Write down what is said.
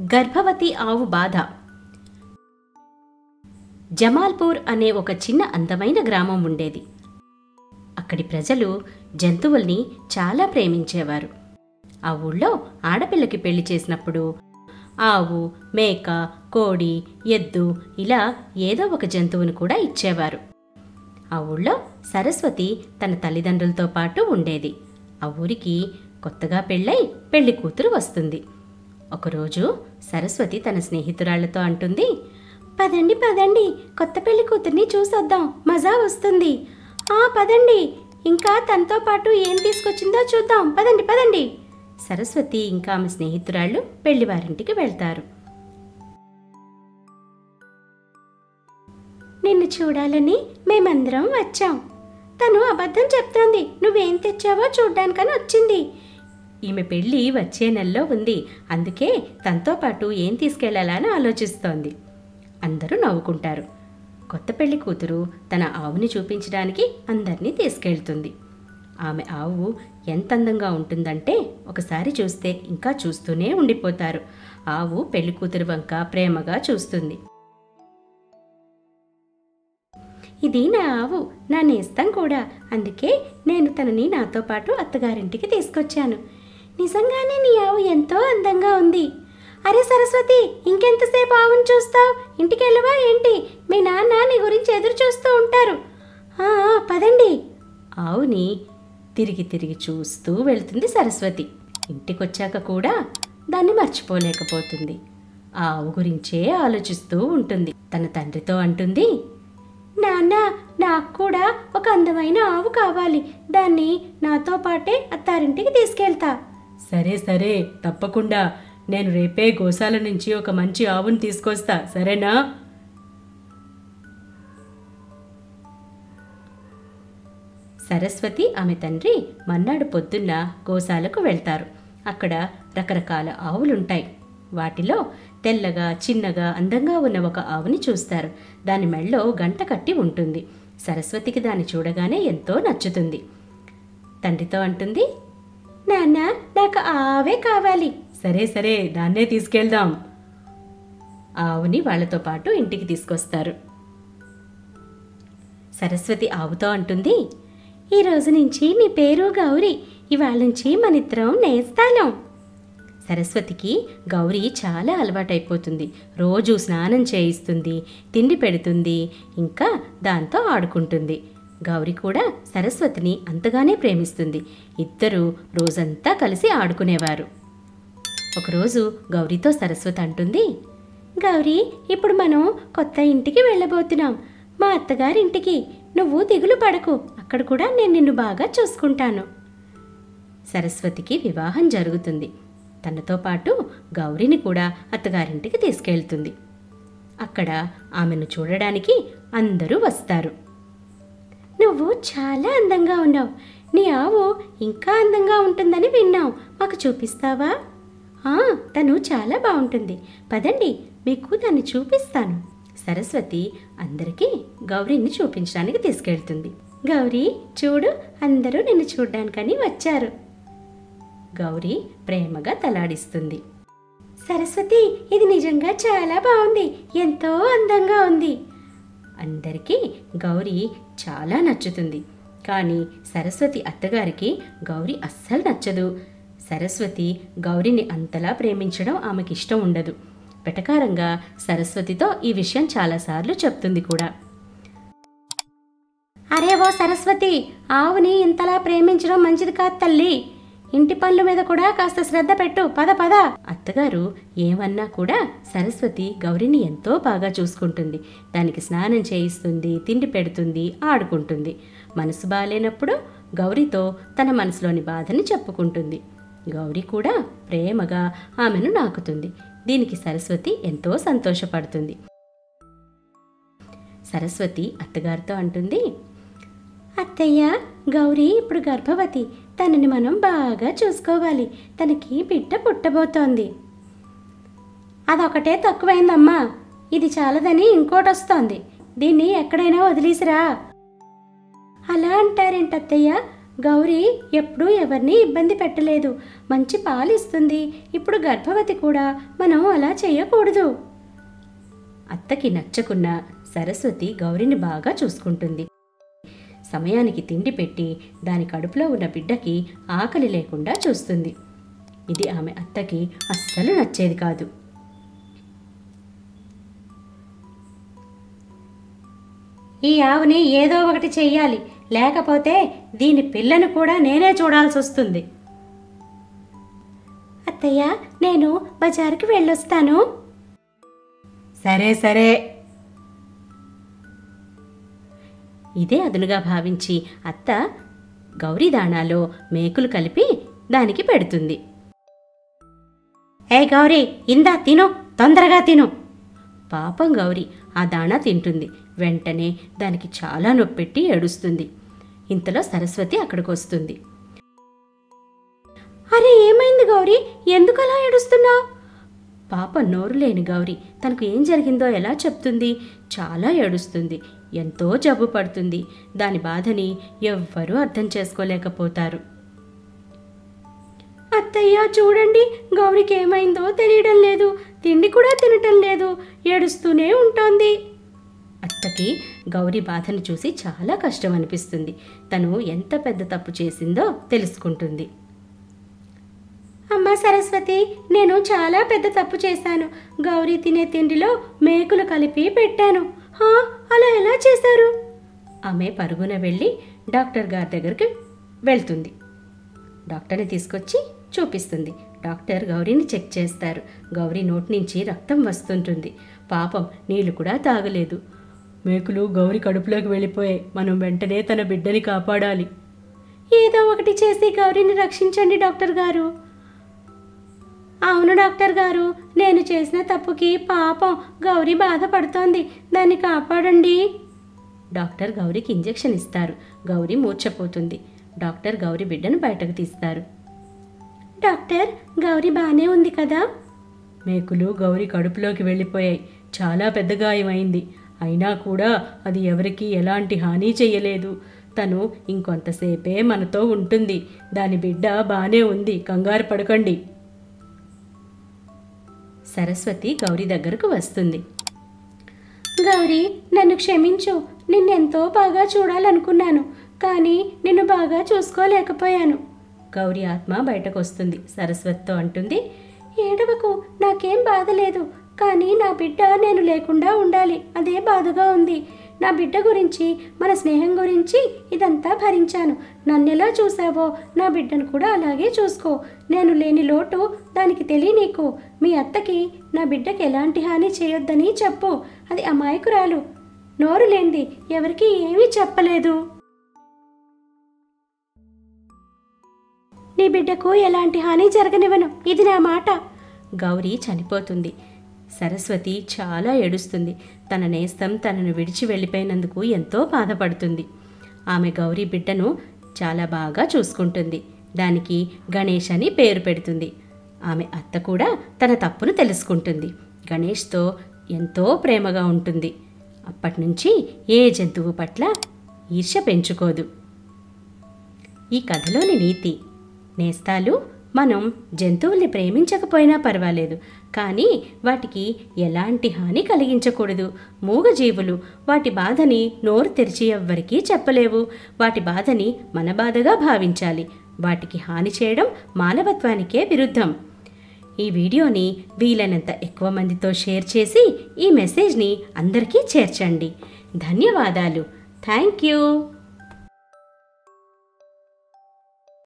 గర్భవతి ఆవు బాధ. జమాల్పూర్ అనే ఒక చిన్న అందమైన గ్రామం ఉండేది. అక్కడి ప్రజలు జంతువుల్ని చాలా ప్రేమించేవారు. ఆ ఊళ్ళో ఆడపిల్లకి పెళ్లి చేసినప్పుడు ఆవు, మేక, కోడి, ఎద్దు ఇలా ఏదో ఒక జంతువును కూడా ఇచ్చేవారు. ఆ ఊళ్ళో సరస్వతి తన తల్లిదండ్రులతో పాటు ఉండేది. ఆ ఊరికి కొత్తగా పెళ్ళై పెళ్లి కూతురు వస్తుంది. ఒకరోజు సరస్వతి తన స్నేహితురాళ్లతో అంటుంది, పదండి పదండి, కొత్త పెళ్లి కూతుర్ని చూసొద్దాం, మజా వస్తుంది. పదండి, ఇంకా తనతో పాటు ఏం తీసుకొచ్చిందో చూద్దాం, పదండి పదండి. సరస్వతి ఇంకా ఆమె స్నేహితురాళ్ళు పెళ్లివారింటికి వెళ్తారు. నిన్ను చూడాలని మేమందరం వచ్చాం. తను అబద్ధం చెప్తోంది, నువ్వేం తెచ్చావో చూడ్డానికని వచ్చింది. ఈమె పెళ్లి వచ్చే నెలలో ఉంది, అందుకే తనతో పాటు ఏం తీసుకెళ్లాలా అని ఆలోచిస్తోంది. అందరూ నవ్వుకుంటారు. కొత్త పెళ్లి కూతురు తన ఆవుని చూపించడానికి అందరినీ తీసుకెళ్తుంది. ఆమె ఆవు ఎంత అందంగా ఉంటుందంటే ఒకసారి చూస్తే ఇంకా చూస్తూనే ఉండిపోతారు. ఆవు పెళ్లి కూతురు వంక ప్రేమగా చూస్తుంది. ఇది నా ఆవు, నా నేస్తం కూడా, అందుకే నేను తనని నాతో పాటు అత్తగారింటికి తీసుకొచ్చాను. నిజంగానే నీ ఆవు ఎంతో అందంగా ఉంది. అరే సరస్వతి, ఇంకెంతసేపు ఆవును చూస్తావు? ఇంటికెళ్ళవా ఏంటి? మీ నాన్న నీ గురించి ఎదురు చూస్తూ ఉంటారు. పదండి. ఆవుని తిరిగి తిరిగి చూస్తూ వెళ్తుంది సరస్వతి. ఇంటికొచ్చాక కూడా దాన్ని మర్చిపోలేకపోతుంది. ఆ ఆవు గురించే ఆలోచిస్తూ ఉంటుంది. తన తండ్రితో అంటుంది, నాన్న, నాకు కూడా ఒక అందమైన ఆవు కావాలి, దాన్ని నాతో పాటే అత్తారింటికి తీసుకెళ్తా. సరే సరే, తప్పకుండా. నేను రేపే గోశాల నుంచి ఒక మంచి ఆవును తీసుకొస్తా, సరేనా? సరస్వతి ఆమె తండ్రి మన్నాడు పొద్దున్న గోశాలకు వెళ్తారు. అక్కడ రకరకాల ఆవులుంటాయి. వాటిలో తెల్లగా చిన్నగా అందంగా ఉన్న ఒక ఆవుని చూస్తారు. దాని మెళ్ళో గంట కట్టి ఉంటుంది. సరస్వతికి దాన్ని చూడగానే ఎంతో నచ్చుతుంది. తండ్రితో అంటుంది, నాన్న, నాకు ఆవే కావాలి. సరే సరే, దాన్నే తీసుకెళ్దాం. ఆవుని వాళ్లతో పాటు ఇంటికి తీసుకొస్తారు. సరస్వతి ఆవుతో అంటుంది, ఈ రోజు నుంచి నీ పేరు గౌరీ, ఇవాళ నుంచి మనిద్దరం నేస్తాలం. సరస్వతికి గౌరీ చాలా అలవాటైపోతుంది. రోజు స్నానం చేయిస్తుంది, తిండి పెడుతుంది, ఇంకా దాంతో ఆడుకుంటుంది. గౌరీ కూడా సరస్వతిని అంతగానే ప్రేమిస్తుంది. ఇద్దరూ రోజంతా కలిసి ఆడుకునేవారు. ఒకరోజు గౌరీతో సరస్వతి అంటుంది, గౌరీ, ఇప్పుడు మనం కొత్త ఇంటికి వెళ్ళబోతున్నాం, మా అత్తగారింటికి. నువ్వు దిగులు పడకు, అక్కడ కూడా నేను నిన్ను బాగా చూసుకుంటాను. సరస్వతికి వివాహం జరుగుతుంది. తనతో పాటు గౌరీని కూడా అత్తగారింటికి తీసుకెళ్తుంది. అక్కడ ఆమెను చూడడానికి అందరూ వస్తారు. నువ్వు చాలా అందంగా ఉన్నావు, నీ ఆవు ఇంకా అందంగా ఉంటుందని విన్నావు, మాకు చూపిస్తావా? తను చాలా బాగుంటుంది, పదండి, మీకు దాన్ని చూపిస్తాను. సరస్వతి అందరికీ గౌరీని చూపించడానికి తీసుకెళ్తుంది. గౌరీ, చూడు, అందరూ నిన్ను చూడ్డానికని వచ్చారు. గౌరీ ప్రేమగా తలాడిస్తుంది. సరస్వతి, ఇది నిజంగా చాలా బాగుంది, ఎంతో అందంగా ఉంది. అందరికీ గౌరీ చాలా నచ్చుతుంది. కానీ సరస్వతి అత్తగారికి గౌరీ అస్సలు నచ్చదు. సరస్వతి గౌరీని అంతలా ప్రేమించడం ఆమెకి ఇష్టం ఉండదు. వెటకారంగా సరస్వతితో ఈ విషయం చాలాసార్లు చెప్తుంది కూడా. అరే ఓ సరస్వతి, ఆవుని ఇంతలా ప్రేమించడం మంచిది కాదు తల్లి, ఇంటి పనుల మీద కూడా కాస్త శ్రద్ధ పెట్టు, పద పద. అత్తగారు ఏమన్నా కూడా సరస్వతి గౌరీని ఎంతో బాగా చూసుకుంటుంది. దానికి స్నానం చేయిస్తుంది, తిండి పెడుతుంది, ఆడుకుంటుంది. మనసు బాలేనప్పుడు గౌరీతో తన మనసులోని బాధని చెప్పుకుంటుంది. గౌరీ కూడా ప్రేమగా ఆమెను నాకుతుంది. దీనికి సరస్వతి ఎంతో సంతోషపడుతుంది. సరస్వతి అత్తగారితో అంటుంది, అత్తయ్య, గౌరీ ఇప్పుడు గర్భవతి, తనని మనం బాగా చూసుకోవాలి, తనకి బిడ్డ పుట్టబోతోంది. అదొకటే తక్కువైందమ్మా, ఇది చాలదని ఇంకోటి వస్తోంది, దీన్ని ఎక్కడైనా వదిలేసిరా. అలా అంటారేంటత్తయ్య, గౌరీ ఎప్పుడూ ఎవరిని ఇబ్బంది పెట్టలేదు, మంచి పాలు ఇస్తుంది, ఇప్పుడు గర్భవతి కూడా, మనం అలా చేయకూడదు. అత్తకి నచ్చకున్న సరస్వతి గౌరిని బాగా చూసుకుంటుంది. సమయానికి తిండి పెట్టి దాని కడుపులో ఉన్న బిడ్డకి ఆకలి లేకుండా చూస్తుంది. ఇది ఆమె అత్తకి అస్సలు నచ్చేది కాదు. ఈ ఆవుని ఏదో ఒకటి చెయ్యాలి, లేకపోతే దీని పిల్లను కూడా నేనే చూడాల్సి వస్తుంది. అత్తయ్య, నేను బజారుకి వెళ్ళొస్తాను. సరే సరే. ఇదే అదునుగా భావించి అత్త గౌరీ దాణాలో మేకులు కలిపి దానికి పెడుతుంది. ఏ గౌరీ, ఇందా తిను, తొందరగా తిను. పాపం గౌరీ ఆ దాణా తింటుంది. వెంటనే దానికి చాలా నొప్పెట్టి ఏడుస్తుంది. ఇంతలో సరస్వతి అక్కడికి వస్తుంది. అరే, ఏమైంది గౌరీ, ఎందుకలా ఏడుస్తున్నావు? పాప నోరు లేని గౌరీ తనకు ఏం జరిగిందో ఎలా చెప్తుంది? చాలా ఏడుస్తుంది, ఎంతో జబ్బు పడుతుంది. దాని బాధని ఎవ్వరూ అర్థం చేసుకోలేకపోతారు. అత్తయ్య, చూడండి, గౌరికి ఏమైందో తెలియడం లేదు, తిండి కూడా తినటం లేదు, ఏడుస్తూనే ఉంటుంది. అత్తకి గౌరీ బాధను చూసి చాలా కష్టం అనిపిస్తుంది. తను ఎంత పెద్ద తప్పు చేసిందో తెలుసుకుంటుంది. అమ్మా సరస్వతి, నేను చాలా పెద్ద తప్పు చేశాను. గౌరీ తినే తిండిలో మేకులు కలిపి పెట్టాను. అలా ఎలా చేశారు? ఆమె పరుగున వెళ్ళి డాక్టర్ గారి దగ్గరికి వెళ్తుంది. డాక్టర్ని తీసుకొచ్చి చూపిస్తుంది. డాక్టర్ గౌరీని చెక్ చేస్తారు. గౌరీ నోటి నుంచి రక్తం వస్తుంటుంది. పాపం నీళ్లు కూడా తాగలేదు. మేకులు గౌరీ కడుపులోకి వెళ్ళిపోయాయి. మనం వెంటనే తన బిడ్డని కాపాడాలి. ఏదో ఒకటి చేసి గౌరీని రక్షించండి డాక్టర్ గారు. అవును డాక్టర్ గారు, నేను చేసిన తప్పుకి పాపం గౌరీ బాధపడుతోంది, దాన్ని కాపాడండి. డాక్టర్ గౌరీకి ఇంజెక్షన్ ఇస్తారు. గౌరీ మూర్ఛపోతుంది. డాక్టర్ గౌరీ బిడ్డను బయటకు తీస్తారు. డాక్టర్, గౌరీ బాగానే ఉంది కదా? మేకులు గౌరీ కడుపులోకి వెళ్ళిపోయాయి. చాలా పెద్ద గాయమైంది. అయినా కూడా అది ఎవరికీ ఎలాంటి హాని చెయ్యలేదు. తను ఇంకొంతసేపే మనతో ఉంటుంది. దాని బిడ్డ బాగానే ఉంది, కంగారు పడకండి. సరస్వతి గౌరీ దగ్గరకు వస్తుంది. గౌరీ, నన్ను క్షమించు. నిన్నెంతో బాగా చూడాలనుకున్నాను, కానీ నిన్ను బాగా చూసుకోలేకపోయాను. గౌరీ ఆత్మ బయటకు వస్తుంది. సరస్వతితో అంటుంది, ఏడవకు, నాకేం బాధ లేదు, కానీ నా బిడ్డ నేను లేకుండా ఉండాలి, అదే బాధగా ఉంది. నా బిడ్డ గురించి, మన స్నేహం గురించి ఇదంతా భరించాను. నన్నెలా చూసావో నా బిడ్డను కూడా అలాగే చూసుకో. నేను లేని లోటు దానికి తెలియనీకు. మీ అత్తకి నా బిడ్డకి ఎలాంటి హాని చేయొద్దని చెప్పు. అది అమాయకురాలు, నోరు లేంది, ఎవరికీ ఏమీ చెప్పలేదు. నీ బిడ్డకు ఎలాంటి హాని జరగనివ్వను, ఇది నా మాట. గౌరీ చనిపోతుంది. సరస్వతి చాలా ఏడుస్తుంది. తన నేస్తం తనను విడిచి వెళ్ళిపోయినందుకు ఎంతో బాధపడుతుంది. ఆమె గౌరీ బిడ్డను చాలా బాగా చూసుకుంటుంది. దానికి గణేష్ అని పేరు పెడుతుంది. ఆమె అత్త కూడా తన తప్పును తెలుసుకుంటుంది. గణేష్తో ఎంతో ప్రేమగా ఉంటుంది. అప్పటినుంచి ఏ జంతువు పట్ల ఈర్ష్య పెంచుకోదు. ఈ కథలోని నీతి: నేస్తాలు, మనం జంతువుల్ని ప్రేమించకపోయినా పర్వాలేదు, కానీ వాటికి ఎలాంటి హాని కలిగించకూడదు. మూగజీవులు, వాటి బాధని నోరు తెరిచి ఎవ్వరికీ చెప్పలేవు. వాటి బాధని మన బాధగా భావించాలి. వాటికి హాని చేయడం మానవత్వానికే విరుద్ధం. ఈ వీడియోని వీలైనంత ఎక్కువ మందితో షేర్ చేసి ఈ మెసేజ్ని అందరికీ చేర్చండి. ధన్యవాదాలు. Thank you.